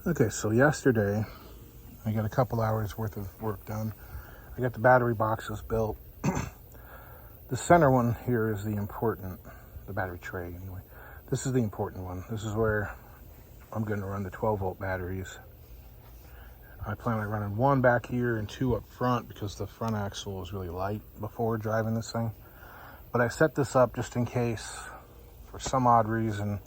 Okay, so yesterday I got a couple hours worth of work done. I got the battery boxes built. The center one here is the battery tray anyway. This is the important one. This is where I'm going to run the 12-volt batteries. I plan on running one back here and two up front because the front axle was really light before driving this thing. But I set this up just in case, for some odd reason,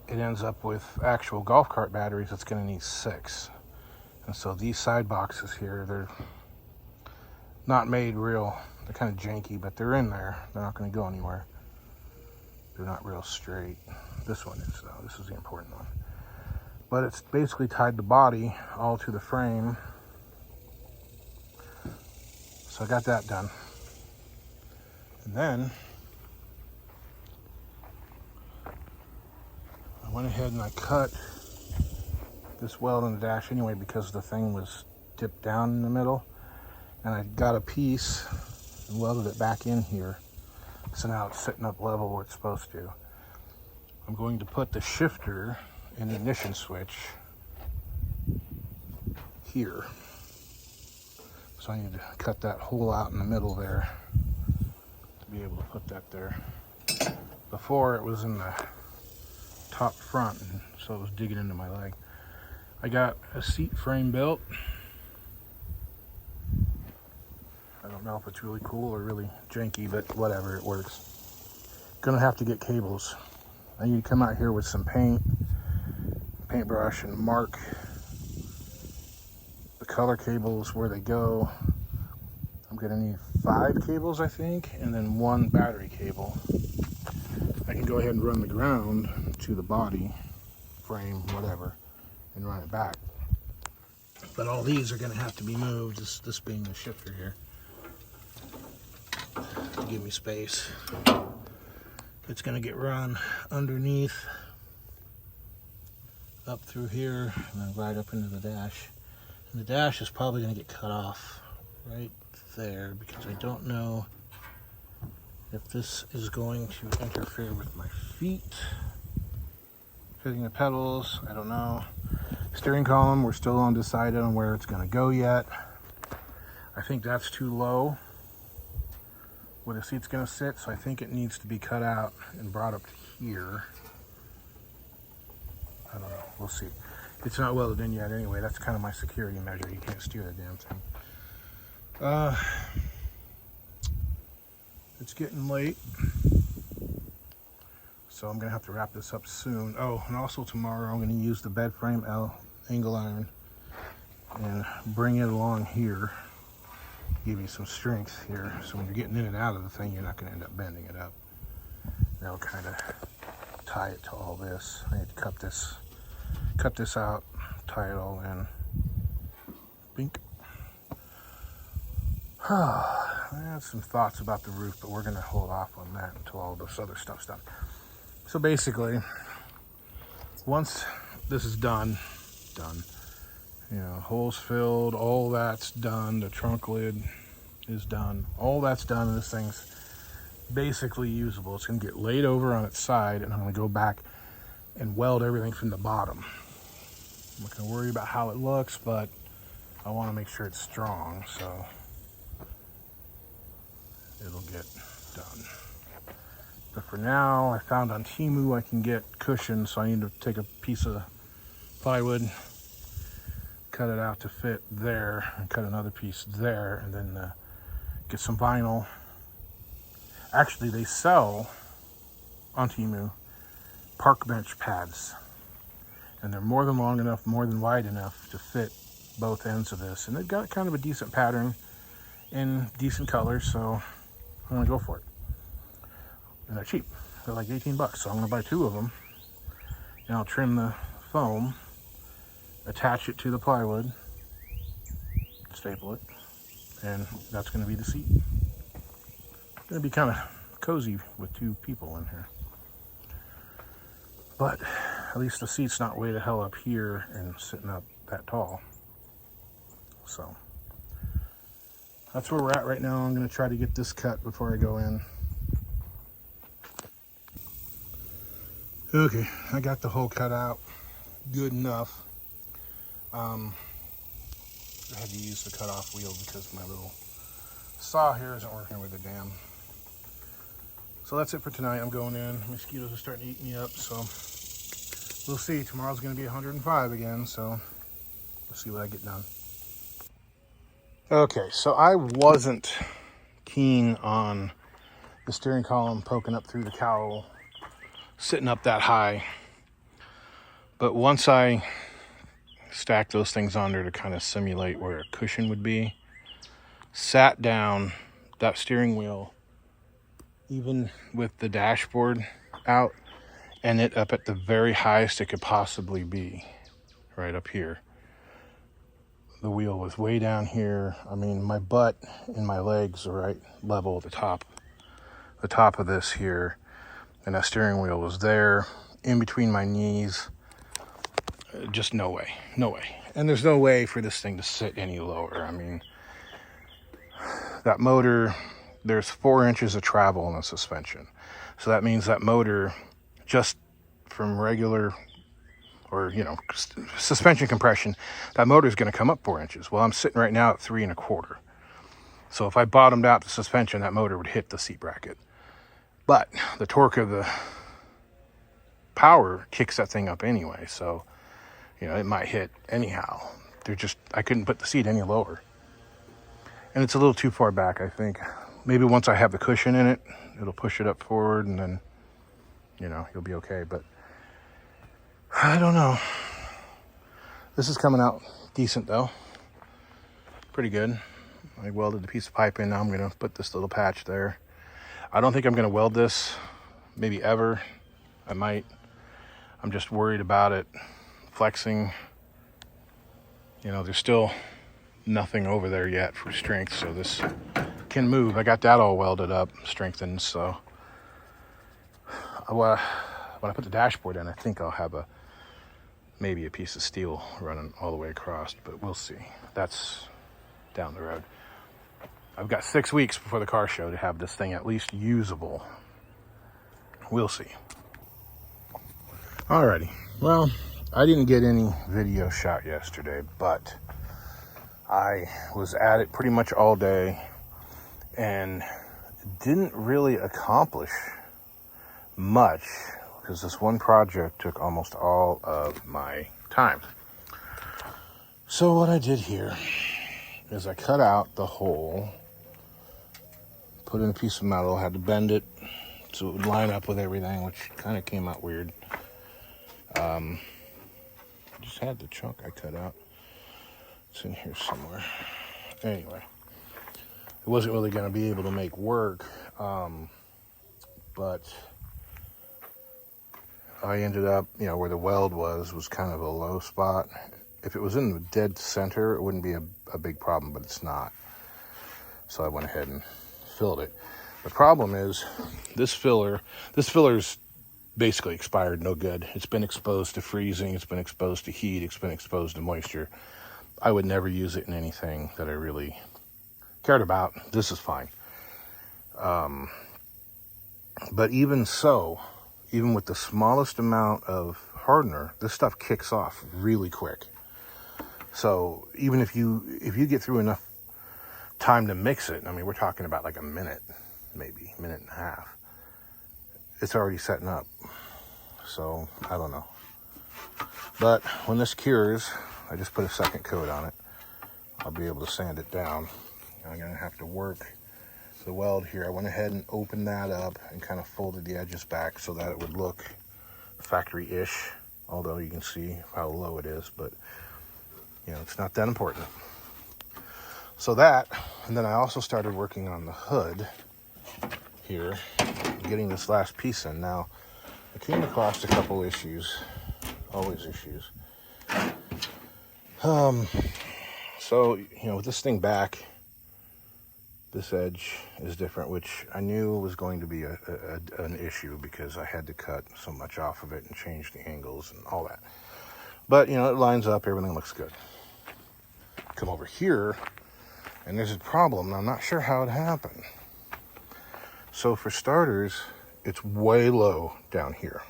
it ends up with actual golf cart batteries. It's going to need 6. And so these side boxes here, they're not made real, they're kind of janky, but they're in there. They're not going to go anywhere. They're not real straight. This one is, though. This is the important one. But it's basically tied the body all to the frame. So I got that done. And then I went ahead and I cut this weld in the dash anyway because the thing was dipped down in the middle. And I got a piece and welded it back in here. So now it's sitting up level where it's supposed to. I'm going to put the shifter and the ignition switch here. So I need to cut that hole out in the middle there to be able to put that there. Before it was in the top front, and so it was digging into my leg. I got a seat frame built. I don't know if it's really cool or really janky, but whatever, it works. Gonna have to get cables. I need to come out here with some paintbrush, and mark the color cables where they go. I'm gonna need 5 cables, I think, and then 1 battery cable. I can go ahead and run the ground to the body, frame, whatever, and run it back. But all these are gonna have to be moved, this being the shifter here, to give me space. It's gonna get run underneath, up through here, and then right up into the dash. And the dash is probably gonna get cut off right there because I don't know if this is going to interfere with my feet. Fitting the pedals, I don't know. Steering column, we're still undecided on where it's gonna go yet. I think that's too low where the seat's gonna sit, so I think it needs to be cut out and brought up to here. I don't know, we'll see. It's not welded in yet anyway. That's kind of my security measure. You can't steer the damn thing. It's getting late, so I'm gonna have to wrap this up soon. Oh, and also tomorrow I'm gonna use the bed frame angle iron and bring it along here, give you some strength here, so when you're getting in and out of the thing, you're not gonna end up bending it up. That'll kind of tie it to all this. I need to cut this out, tie it all in. Bink. I had some thoughts about the roof, but we're gonna hold off on that until all this other stuff's done. So basically, once this is done, you know, holes filled, all that's done, the trunk lid is done, all that's done, and this thing's basically usable. It's gonna get laid over on its side, and I'm gonna go back and weld everything from the bottom. I'm not gonna worry about how it looks, but I wanna make sure it's strong, so it'll get done. But for now, I found on Temu I can get cushions, so I need to take a piece of plywood, cut it out to fit there, and cut another piece there, and then get some vinyl. Actually, they sell on Temu park bench pads, and they're more than long enough, more than wide enough to fit both ends of this, and they've got kind of a decent pattern in decent colors, so I'm gonna go for it. And they're cheap. They're like 18 bucks, so I'm gonna buy 2 of them, and I'll trim the foam, attach it to the plywood, staple it, and that's gonna be the seat. It's gonna be kind of cozy with 2 people in here. But at least the seat's not way the hell up here and sitting up that tall. So that's where we're at right now. I'm gonna try to get this cut before I go in. Okay, I got the hole cut out good enough. I had to use the cutoff wheel because my little saw here isn't working with the dam. So that's it for tonight. I'm going in. Mosquitoes are starting to eat me up, so we'll see. Tomorrow's going to be 105 again, so we'll see what I get done. Okay, so I wasn't keen on the steering column poking up through the cowl, sitting up that high. But once I stacked those things on there to kind of simulate where a cushion would be, sat down, that steering wheel, even with the dashboard out, and it up at the very highest it could possibly be, right up here. The wheel was way down here. I mean, my butt and my legs are right level at the top of this here, and that steering wheel was there in between my knees. Just no way. And there's no way for this thing to sit any lower. I mean, that motor, there's 4 inches of travel in the suspension. So that means that motor, just from regular or, suspension compression, that motor is going to come up 4 inches. Well, I'm sitting right now at 3 1/4. So if I bottomed out the suspension, that motor would hit the seat bracket. But the torque of the power kicks that thing up anyway. So, it might hit anyhow. I couldn't put the seat any lower. And it's a little too far back, I think. Maybe once I have the cushion in it, it'll push it up forward, and then, you'll be okay. But I don't know. This is coming out decent, though. Pretty good. I welded the piece of pipe in. Now I'm going to put this little patch there. I don't think I'm going to weld this, maybe ever. I might. I'm just worried about it flexing. There's still nothing over there yet for strength, so this can move. I got that all welded up, strengthened, so when I put the dashboard in, I think I'll have maybe a piece of steel running all the way across, but we'll see. That's down the road. I've got 6 weeks before the car show to have this thing at least usable. We'll see. Alrighty, well, I didn't get any video shot yesterday, but I was at it pretty much all day and didn't really accomplish much because this one project took almost all of my time. So what I did here is I cut out the hole, put in a piece of metal, had to bend it so it would line up with everything, which kind of came out weird. Just had the chunk I cut out. It's in here somewhere. Anyway, it wasn't really going to be able to make work, but I ended up, where the weld was kind of a low spot. If it was in the dead center, it wouldn't be a big problem, but it's not. So I went ahead and filled it. The problem is this filler's basically expired, no good. It's been exposed to freezing, it's been exposed to heat, it's been exposed to moisture. I would never use it in anything that I really cared about. This is fine. But even so, even with the smallest amount of hardener, this stuff kicks off really quick. So even if you get through enough time to mix it, I mean, we're talking about like a minute, maybe a minute and a half. It's already setting up. So I don't know. But when this cures, I just put a second coat on it. I'll be able to sand it down. I'm going to have to work the weld here. I went ahead and opened that up and kind of folded the edges back so that it would look factory-ish, although you can see how low it is, but it's not that important. So that, and then I also started working on the hood here, getting this last piece in. Now, I came across a couple issues, always issues. So, with this thing back, this edge is different, which I knew was going to be an issue because I had to cut so much off of it and change the angles and all that. But, it lines up, everything looks good. Come over here, and there's a problem, and I'm not sure how it happened. So for starters, it's way low down here.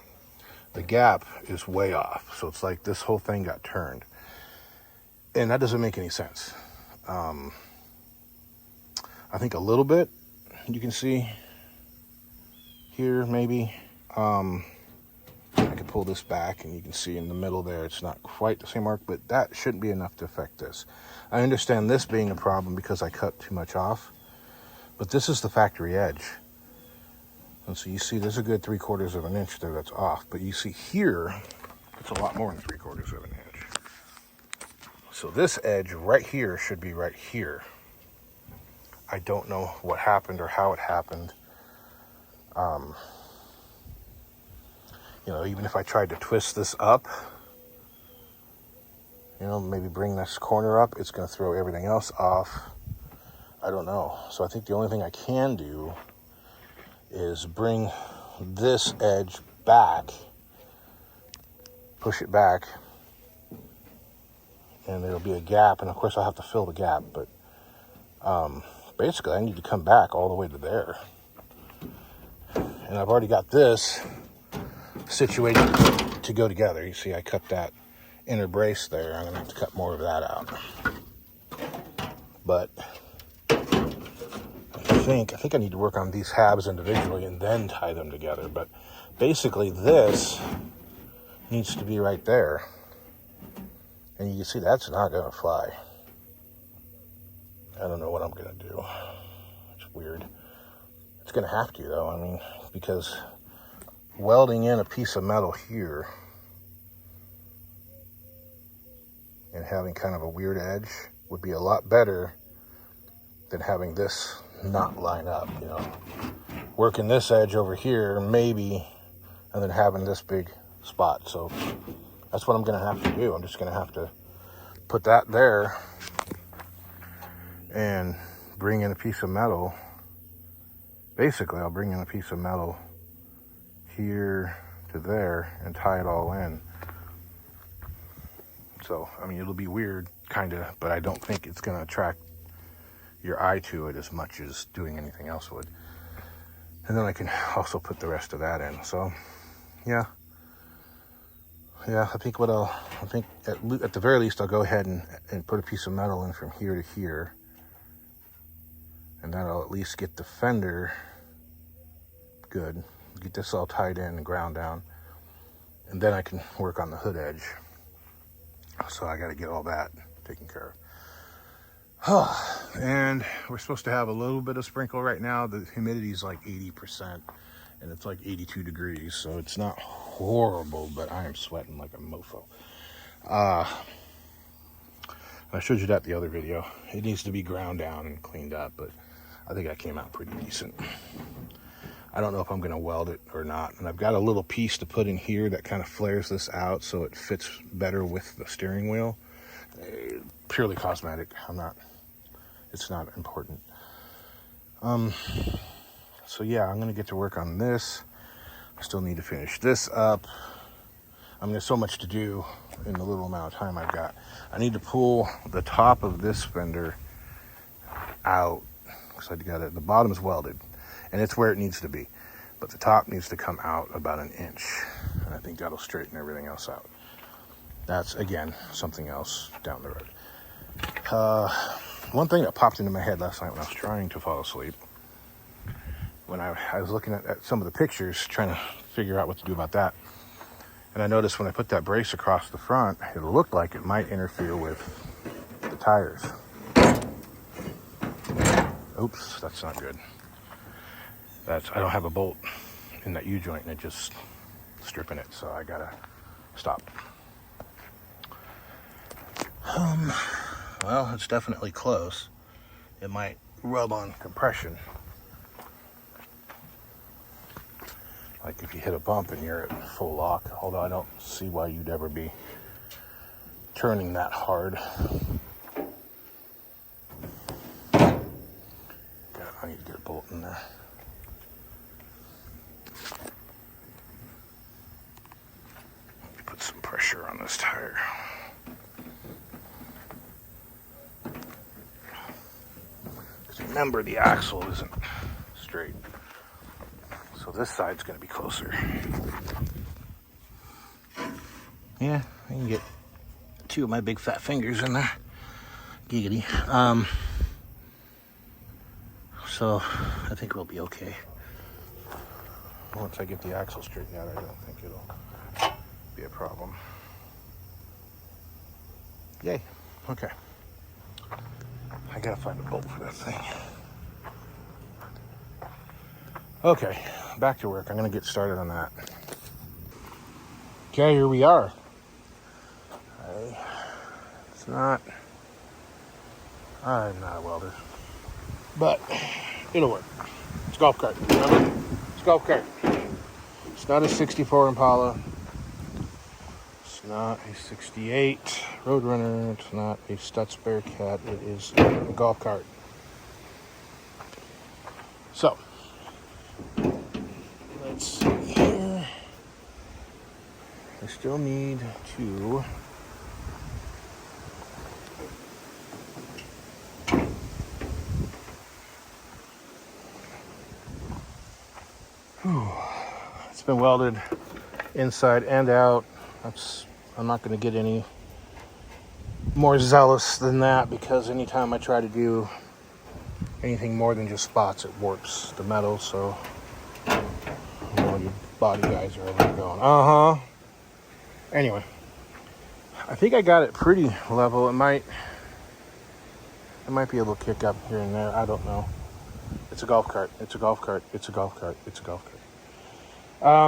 The gap is way off, so it's like this whole thing got turned. And that doesn't make any sense. I think a little bit, you can see here maybe. I can pull this back and you can see in the middle there, it's not quite the same arc, but that shouldn't be enough to affect this. I understand this being a problem because I cut too much off, but this is the factory edge. And so you see there's a good 3/4 of an inch there that's off, but you see here, it's a lot more than 3/4 of an inch. So this edge right here should be right here. I don't know what happened or how it happened. You know, even if I tried to twist this up, you know, maybe bring this corner up, it's going to throw everything else off. I don't know. So I think the only thing I can do is bring this edge back, push it back, and there'll be a gap, and of course I'll have to fill the gap, but basically I need to come back all the way to there. And I've already got this situated to go together. You see I cut that inner brace there. I'm gonna have to cut more of that out. But I think I need to work on these halves individually and then tie them together. But basically this needs to be right there. And you can see that's not gonna fly. I don't know what I'm gonna do. It's weird. It's gonna have to though, I mean, because welding in a piece of metal here and having kind of a weird edge would be a lot better than having this not line up, you know. Working this edge over here, maybe, and then having this big spot. So that's what I'm gonna have to do. I'm just gonna have to put that there and bring in a piece of metal. Basically, I'll bring in a piece of metal here to there and tie it all in. So, I mean, it'll be weird, kind of, but I don't think it's going to attract your eye to it as much as doing anything else would. And then I can also put the rest of that in. So, yeah, I think at the very least, I'll go ahead and put a piece of metal in from here to here. And that'll at least get the fender good. Get this all tied in and ground down. And then I can work on the hood edge. So I got to get all that taken care of. And we're supposed to have a little bit of sprinkle right now. The humidity is like 80%. And it's like 82 degrees. So it's not horrible, but I am sweating like a mofo. I showed you that the other video. It needs to be ground down and cleaned up, but I think I came out pretty decent. I don't know if I'm going to weld it or not. And I've got a little piece to put in here that kind of flares this out so it fits better with the steering wheel. Purely cosmetic. It's not important. So yeah, I'm going to get to work on this. I still need to finish this up. I mean, there's so much to do in the little amount of time I've got. I need to pull the top of this fender out because I got it. The bottom is welded. And it's where it needs to be. But the top needs to come out about an inch. And I think that'll straighten everything else out. That's, again, something else down the road. One thing that popped into my head last night when I was trying to fall asleep, when I was looking at some of the pictures, trying to figure out what to do about that. And I noticed when I put that brace across the front, it looked like it might interfere with the tires. Oops, that's not good. I don't have a bolt in that U-joint and it just stripping it, so I gotta stop. Well, it's definitely close. It might rub on compression. Like if you hit a bump and you're at full lock, although I don't see why you'd ever be turning that hard. God, I need to get a bolt in there. Put some pressure on this tire. Because remember, the axle isn't straight. So this side's going to be closer. Yeah, I can get two of my big fat fingers in there. Giggity. So I think we'll be okay. Once I get the axle straightened out, I don't think it'll be a problem. Yay. Okay. I gotta find a bolt for that thing. Okay, back to work. I'm gonna get started on that. Okay, here we are. It's not... I'm not a welder. But it'll work. It's a golf cart. Remember? It's a golf cart. It's not a 64 Impala. It's not a 68 Roadrunner. It's not a Stutz Bearcat. It is a golf cart. So, let's see here. I still need to... It's been welded inside and out. I'm not going to get any more zealous than that, because anytime I try to do anything more than just spots, it warps the metal. So, you know, your body guys are over there going, Anyway, I think I got it pretty level. It might be a little kick up here and there. I don't know. It's a golf cart. It's a golf cart. It's a golf cart. It's a golf cart. I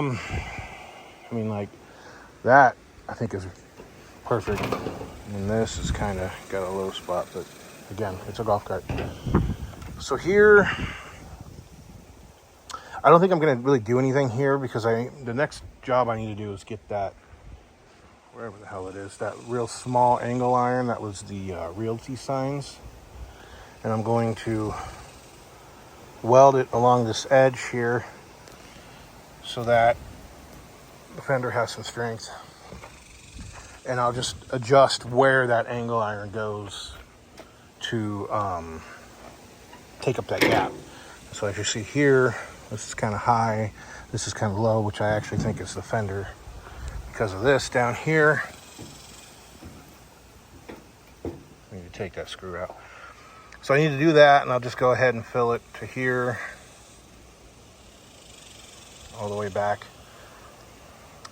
mean, like, that I think is perfect. And this is kind of got a low spot, but again, it's a golf cart. So here, I don't think I'm going to really do anything here, because the next job I need to do is get that, wherever the hell it is, that real small angle iron that was the realty signs. And I'm going to weld it along this edge here so that the fender has some strength. And I'll just adjust where that angle iron goes to take up that gap. So as you see here, this is kind of high, this is kind of low, which I actually think is the fender. Because of this down here, I need to take that screw out. So I need to do that, and I'll just go ahead and fill it to here, all the way back.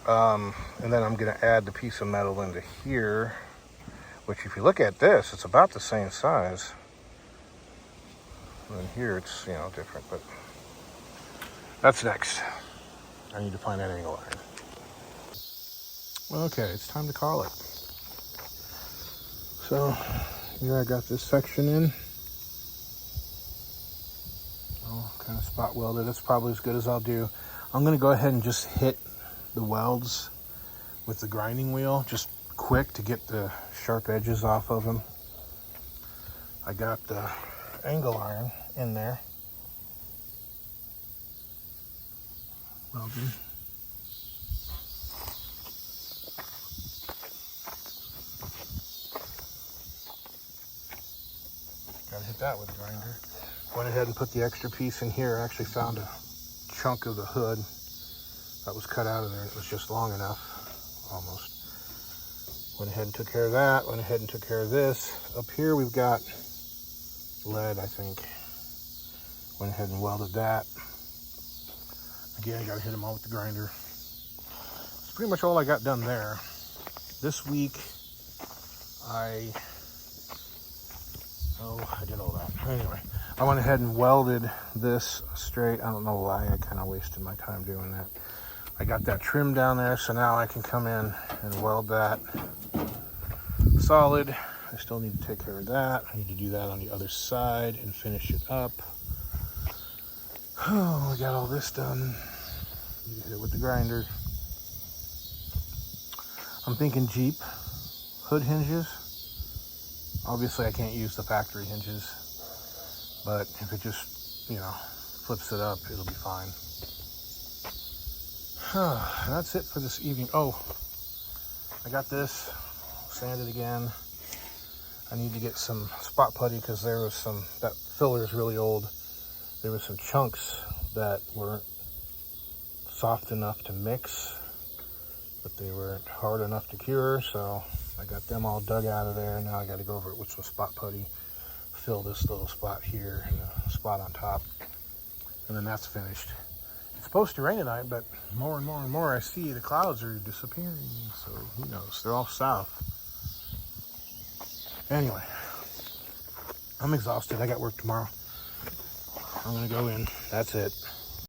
And then I'm going to add the piece of metal into here, which if you look at this, it's about the same size. And then here it's, different, but that's next. I need to find that angle iron. Okay, it's time to call it. So, here I got this section in. Kind of spot welded. That's probably as good as I'll do. I'm going to go ahead and just hit the welds with the grinding wheel, just quick, to get the sharp edges off of them. I got the angle iron in there welding. Gotta hit that with a grinder. Went ahead and put the extra piece in here. I actually found a chunk of the hood that was cut out of there, and it was just long enough, almost. Went ahead and took care of that. Went ahead and took care of this. Up here we've got lead, I think. Went ahead and welded that. Again, I gotta hit them all with the grinder. That's pretty much all I got done there. This week, I did all that. Anyway, I went ahead and welded this straight. I don't know why I kind of wasted my time doing that. I got that trim down there, so now I can come in and weld that solid. I still need to take care of that. I need to do that on the other side and finish it up. Oh, we got all this done. Need to hit it with the grinder. I'm thinking Jeep hood hinges. Obviously I can't use the factory hinges, but if it just, flips it up, it'll be fine. That's it for this evening. Oh, I got this sanded again. I need to get some spot putty, because there was that filler is really old. There was some chunks that weren't soft enough to mix, but they weren't hard enough to cure, so I got them all dug out of there. Now I got to go over it with some spot putty, fill this little spot here and a spot on top, and then that's finished. It's supposed to rain tonight, but more and more and more I see the clouds are disappearing, so who knows? They're all south. Anyway, I'm exhausted. I got work tomorrow. I'm gonna go in. That's it.